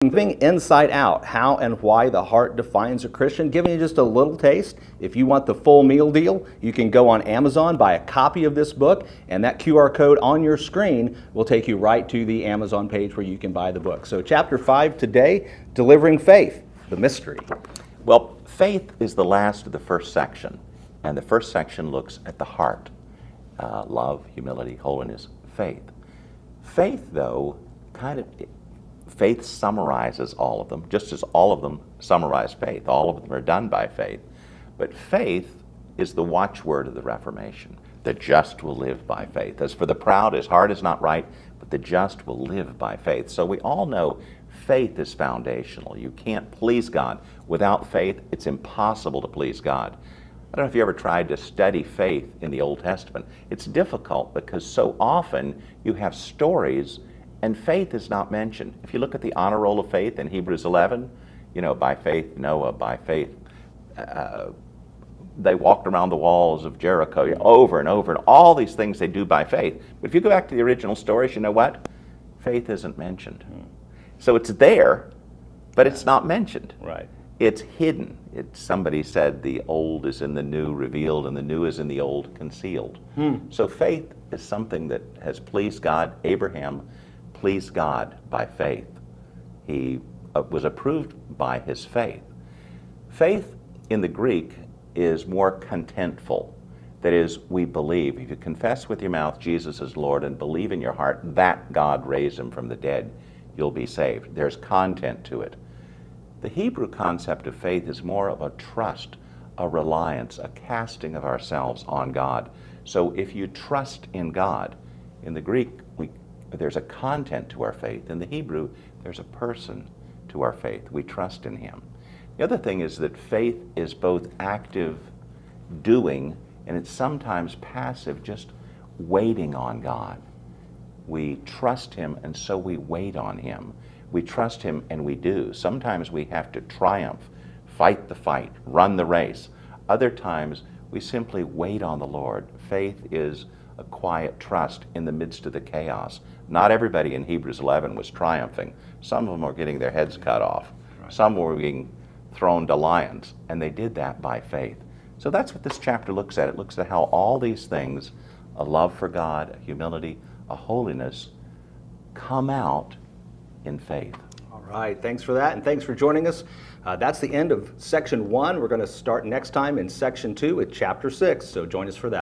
Living Inside Out, How and Why the Heart Defines a Christian, giving you just a little taste. If you want the full meal deal, you can go on Amazon, buy a copy of this book, and that QR code on your screen will take you right to the Amazon page where you can buy the book. So chapter 5 today, Delivering Faith, the Mystery. Well, faith is the last of the first section, and the first section looks at the heart. Love, humility, holiness, faith. Faith, though, faith summarizes all of them, just as all of them summarize faith. All of them are done by faith. But faith is the watchword of the Reformation. The just will live by faith. As for the proud, his heart is not right, but the just will live by faith. So we all know faith is foundational. You can't please God. Without faith, it's impossible to please God. I don't know if you ever tried to study faith in the Old Testament. It's difficult because so often you have stories and faith is not mentioned. If you look at the honor roll of faith in Hebrews 11, by faith Noah, by faith they walked around the walls of Jericho over and over, and all these things they do by faith. But if you go back to the original stories, you know what? Faith isn't mentioned. So it's there, but it's not mentioned. Right. It's hidden. Somebody said the old is in the new revealed, and the new is in the old concealed. So faith is something that has pleased God. Abraham pleased God by faith. He was approved by his faith. Faith in the Greek is more contentful. That is, we believe. If you confess with your mouth Jesus is Lord and believe in your heart that God raised him from the dead, you'll be saved. There's content to it. The Hebrew concept of faith is more of a trust, a reliance, a casting of ourselves on God. So if you trust in God, in the Greek, there's a content to our faith. In the Hebrew, there's a person to our faith. We trust in him. The other thing is that faith is both active doing and it's sometimes passive, just waiting on God. We trust him and so we wait on him. We trust him and we do. Sometimes we have to triumph, fight the fight, run the race. Other times we simply wait on the Lord. Faith is a quiet trust in the midst of the chaos. Not everybody in Hebrews 11 was triumphing. Some of them were getting their heads cut off. Right. Some were being thrown to lions, and they did that by faith. So that's what this chapter looks at. It looks at how all these things, a love for God, a humility, a holiness, come out in faith. All right, thanks for that, and thanks for joining us. That's the end of section 1. We're going to start next time in section 2 with chapter 6, so join us for that.